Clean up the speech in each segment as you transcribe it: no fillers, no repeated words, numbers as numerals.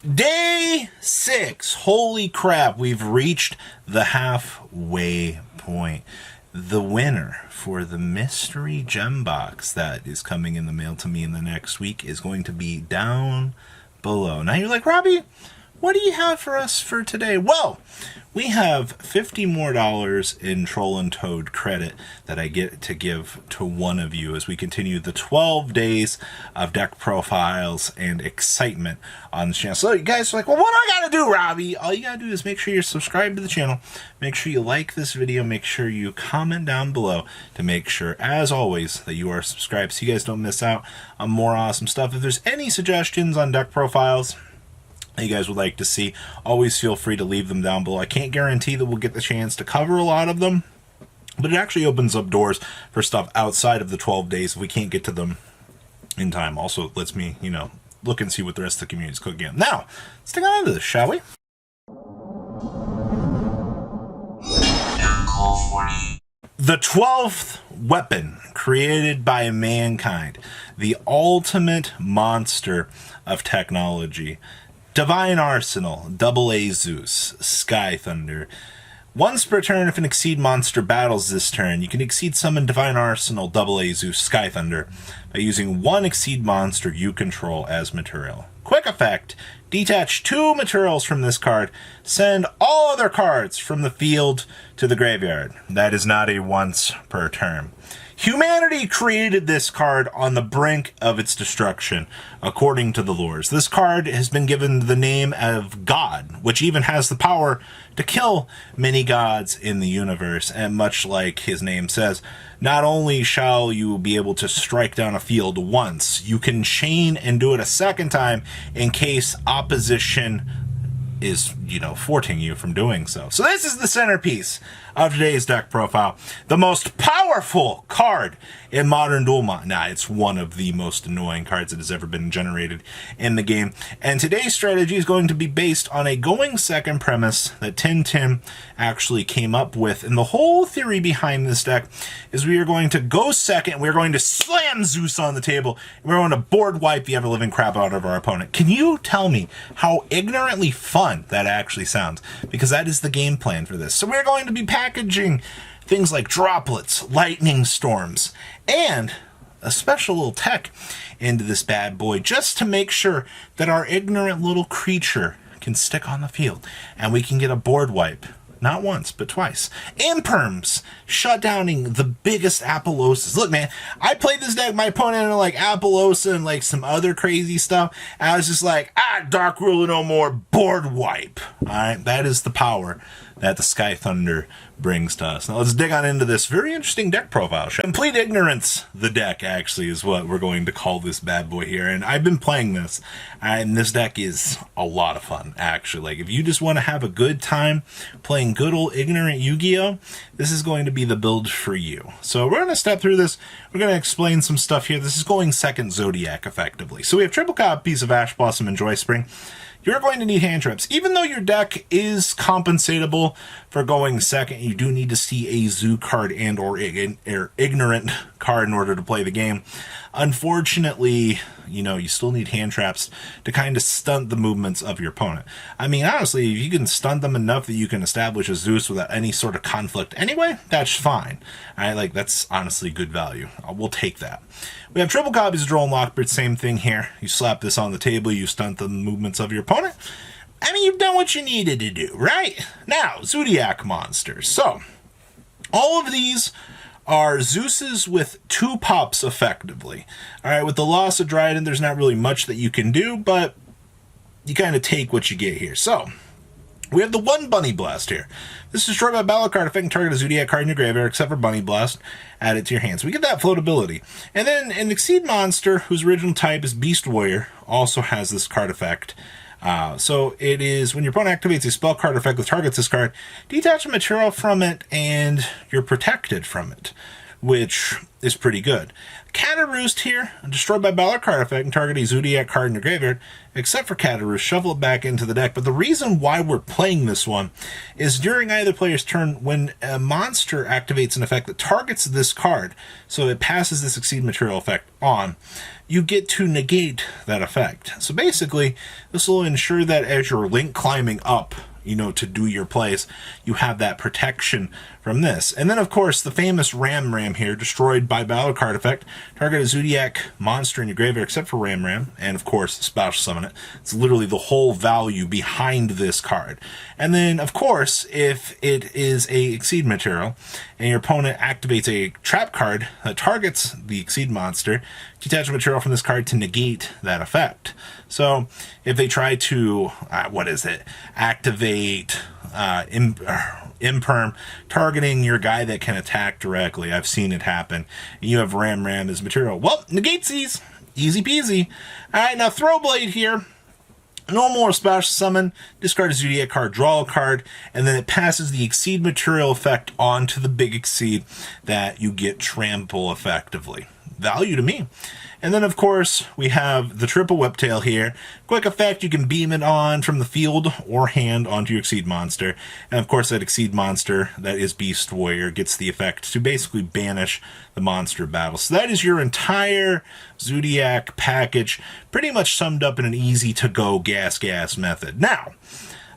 Day 6. Holy crap, we've reached the halfway point. The winner for the mystery gem box that is coming in the mail to me in the next week is going to be down below. Now you're like, Robbie, what do you have for us for today? Well, we have $50 more in Troll and Toad credit that I get to give to one of you as we continue the 12 days of deck profiles and excitement on the channel. So you guys are like, well, what do I gotta do, Robbie? All you gotta do is make sure you're subscribed to the channel, make sure you like this video, make sure you comment down below to make sure, as always, that you are subscribed so you guys don't miss out on more awesome stuff. If there's any suggestions on deck profiles you guys would like to see, always feel free to leave them down below. I can't guarantee that we'll get the chance to cover a lot of them, but it actually opens up doors for stuff outside of the 12 days if we can't get to them in time. Also, it lets me, look and see what the rest of the community is cooking up. Now, let's take on into this, shall we? The 12th weapon created by mankind, the ultimate monster of technology. Divine Arsenal, AA Zeus, Sky Thunder. Once per turn, if an Exceed monster battles this turn, you can Exceed summon Divine Arsenal, AA Zeus, Sky Thunder by using one Exceed monster you control as material. Quick effect, detach 2 materials from this card, send all other cards from the field to the graveyard. That is not a once per turn. Humanity created this card on the brink of its destruction, according to the lores. This card has been given the name of God, which even has the power to kill many gods in the universe. And much like his name says, not only shall you be able to strike down a field once, you can chain and do it a second time in case opposition is, thwarting you from doing so. So this is the centerpiece of today's deck profile. The most powerful card in modern Duel Mon. It's one of the most annoying cards that has ever been generated in the game. And today's strategy is going to be based on a going second premise that Tin Tin actually came up with. And the whole theory behind this deck is we are going to go second, we're going to slam Zeus on the table, and we're going to board wipe the ever-living crap out of our opponent. Can you tell me how ignorantly fun that actually sounds? Because that is the game plan for this. So we're going to be packaging things like droplets, lightning storms, and a special little tech into this bad boy just to make sure that our ignorant little creature can stick on the field and we can get a board wipe. Not once, but twice. Imperms, shutdowning the biggest Appalosas. Look, man, I played this deck, my opponent in like Appalosa and like some other crazy stuff. And I was just like, Dark Ruler no more, board wipe. Alright, that is the power that the Sky Thunder brings to us. Now let's dig on into this very interesting deck profile. Complete Ignorance, the deck, actually, is what we're going to call this bad boy here. And I've been playing this, and this deck is a lot of fun, actually. Like, if you just want to have a good time playing good old Ignorant Yu-Gi-Oh!, this is going to be the build for you. So we're going to step through this. We're going to explain some stuff here. This is going second Zodiac, effectively. So we have triple copies of Ash Blossom and Joy Spring. You're going to need hand traps. Even though your deck is compensatable for going second, you do need to see a Zoo card and or Ignorant card in order to play the game. Unfortunately, you still need hand traps to kind of stunt the movements of your opponent. I mean, honestly, if you can stunt them enough that you can establish a Zeus without any sort of conflict anyway, that's fine. That's honestly good value. We'll take that. We have triple copies of Droll and Lockbird, same thing here. You slap this on the table, you stunt the movements of your opponent. I mean, you've done what you needed to do, right? Now, Zodiac monsters. So, all of these are Zeuses with 2 pops, effectively. Alright, with the loss of Dryden, there's not really much that you can do, but you kind of take what you get here. So, we have the 1 Bunny Blast here. This is destroyed by battle card effect and target a Zodiac card in your graveyard, except for Bunny Blast. Add it to your hands. We get that floatability. And then an Exceed monster, whose original type is Beast Warrior, also has this card effect. So it is when your opponent activates a spell card effect that targets this card, detach a material from it, and you're protected from it. which is pretty good. Cataroost here, destroyed by Battle card effect and target a Zodiac card in your graveyard, except for Cataroost, shuffle it back into the deck. But the reason why we're playing this one is during either player's turn, when a monster activates an effect that targets this card, so it passes this Exceed Material effect on, you get to negate that effect. So basically, this will ensure that as you're link climbing up, to do your plays, you have that protection from this. And then, of course, the famous Ram here, destroyed by Battle card effect. Target a Zodiac monster in your graveyard, except for Ram, and, of course, special summon it. It's literally the whole value behind this card. And then, of course, if it is a Exceed Material, and your opponent activates a trap card that targets the Exceed monster, detach a material from this card to negate that effect. So if they try to, activate Imperm, targeting your guy that can attack directly, I've seen it happen, and you have Ram as material, well, negates these. Easy peasy. All right, now Throwblade here. No more special summon, discard a Zodiac card, draw a card, and then it passes the Exceed Material effect onto the big Exceed that you get trample effectively. Value to me. And then, of course, we have the triple Whiptail here. Quick effect, you can beam it on from the field or hand onto your Exceed monster. And, of course, that Exceed monster, that is Beast Warrior, gets the effect to basically banish the monster battle. So that is your entire Zodiac package, pretty much summed up in an easy-to-go gas method. Now,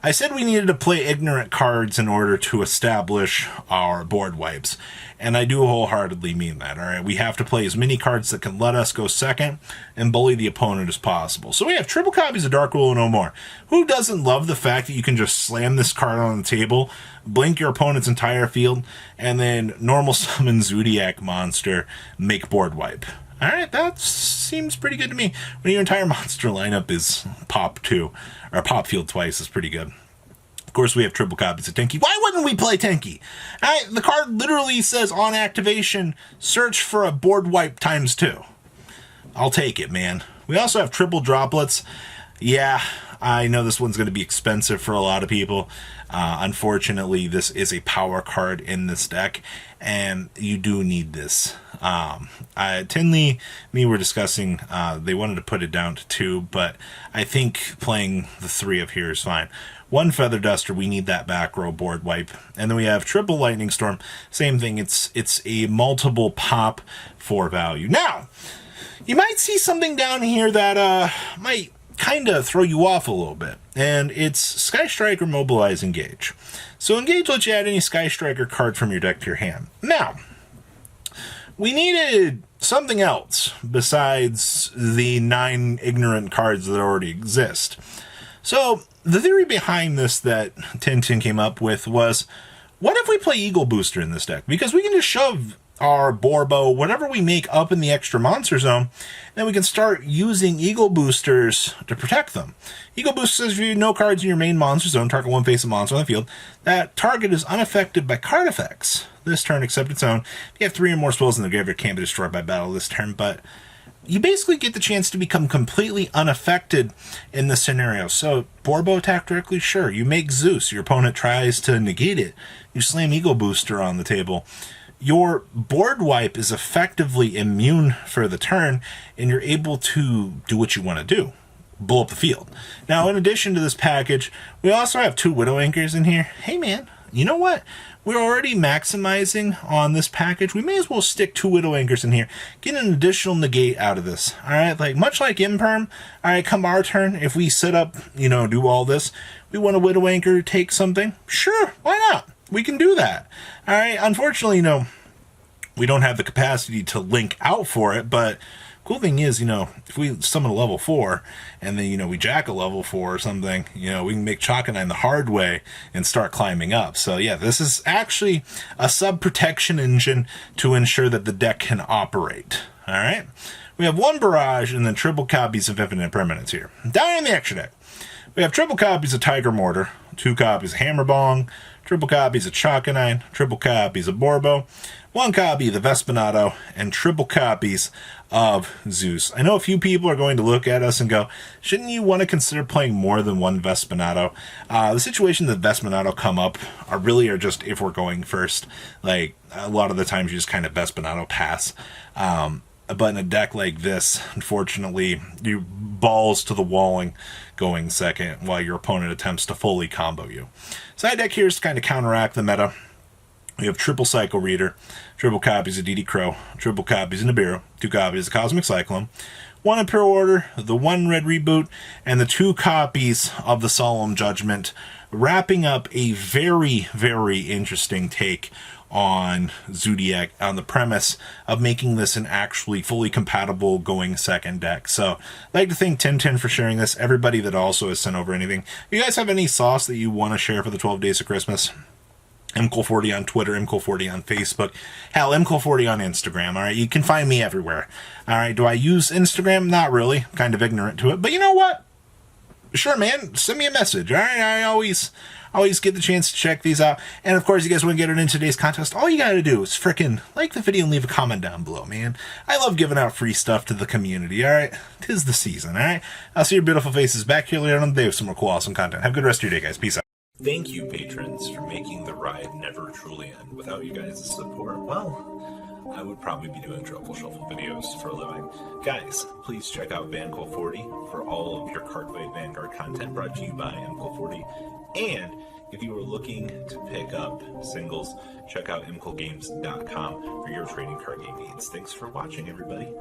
I said we needed to play ignorant cards in order to establish our board wipes, and I do wholeheartedly mean that, all right? We have to play as many cards that can let us go second and bully the opponent as possible. So we have triple copies of Dark Rule No More. Who doesn't love the fact that you can just slam this card on the table, blink your opponent's entire field, and then normal summon Zodiac monster, make board wipe? All right, that seems pretty good to me. When your entire monster lineup is pop 2, or pop field twice is pretty good. Of course, we have triple copies of Tenki. Why wouldn't we play Tenki? All right, the card literally says on activation, search for a board wipe ×2. I'll take it, man. We also have triple droplets. Yeah, I know this one's going to be expensive for a lot of people. Unfortunately, this is a power card in this deck, and you do need this. Tinley, me were discussing, they wanted to put it down to 2, but I think playing the 3 of here is fine. 1 Feather Duster, we need that back row board wipe. And then we have triple Lightning Storm, same thing, it's a multiple pop for value. Now, you might see something down here that might kind of throw you off a little bit, and it's Sky Striker, Mobilize, Engage. So Engage lets you add any Sky Striker card from your deck to your hand. Now, we needed something else besides the 9 ignorant cards that already exist. So the theory behind this that Tintin came up with was, what if we play Eagle Booster in this deck? Because we can just shove our Borbo, whatever we make, up in the extra monster zone, then we can start using Eagle Boosters to protect them. Eagle Booster says if you have no cards in your main monster zone, target one face of monster on the field, that target is unaffected by card effects this turn except its own. If you have 3 or more spells in the graveyard, it can't be destroyed by battle this turn, but you basically get the chance to become completely unaffected in this scenario. So, Borbo attack directly? Sure. You make Zeus. Your opponent tries to negate it. You slam Eagle Booster on the table. Your board wipe is effectively immune for the turn, and you're able to do what you want to do. Blow up the field. Now, in addition to this package, we also have 2 Widow Anchors in here. Hey, man, you know what? We're already maximizing on this package. We may as well stick 2 Widow Anchors in here. Get an additional negate out of this. All right, like much like Imperm. All right, come our turn, if we set up, do all this, we want a Widow Anchor, take something. Sure, why not? We can do that. All right, unfortunately, we don't have the capacity to link out for it, but cool thing is, if we summon a level 4 and then, we jack a level 4 or something, we can make Chakanine the hard way and start climbing up. So yeah, this is actually a sub-protection engine to ensure that the deck can operate. All right. We have 1 Barrage and then triple copies of Infinite Permanence here. Down in the extra deck, We have triple copies of Tiger Mortar, 2 copies of Hammer Bong, triple copies of Chalconine, triple copies of Borbo, 1 copy of the Vespinato, and triple copies of Zeus. I know a few people are going to look at us and go, shouldn't you want to consider playing more than 1 Vespinato? The situations that Vespinato come up are just if we're going first. Like, a lot of the times you just kind of Vespinato pass. But in a deck like this, unfortunately, you balls to the walling going second while your opponent attempts to fully combo you. Side deck here is to kind of counteract the meta. We have triple Psycho Reader, triple copies of DD Crow, triple copies of Nibiru, 2 copies of Cosmic Cyclone, 1 Imperial Order, the 1 Red Reboot, and the 2 copies of the Solemn Judgment, wrapping up a very, very interesting take on Zodiac on the premise of making this an actually fully compatible going second deck. So I'd like to thank Tintin for sharing this, everybody that also has sent over anything. If you guys have any sauce that you want to share for the 12 days of Christmas, MCole40 on Twitter, MCole40 on Facebook, hell, MCole40 on Instagram, alright? You can find me everywhere. Alright, do I use Instagram? Not really. I'm kind of ignorant to it. But you know what? Sure, man, send me a message, alright? I always get the chance to check these out. And of course, you guys want to get into today's contest, all you gotta do is frickin' like the video and leave a comment down below, man. I love giving out free stuff to the community, alright? 'Tis the season, alright? I'll see your beautiful faces back here later on the day with some more cool, awesome content. Have a good rest of your day, guys. Peace out. Thank you, patrons, for making the ride never truly end. Without you guys' support, well, I would probably be doing Truffle Shuffle videos for a living. Guys, please check out MCole40 for all of your Cardfight Vanguard content brought to you by MCole40. And if you are looking to pick up singles, check out mcolegames.com for your trading card game needs. Thanks for watching, everybody.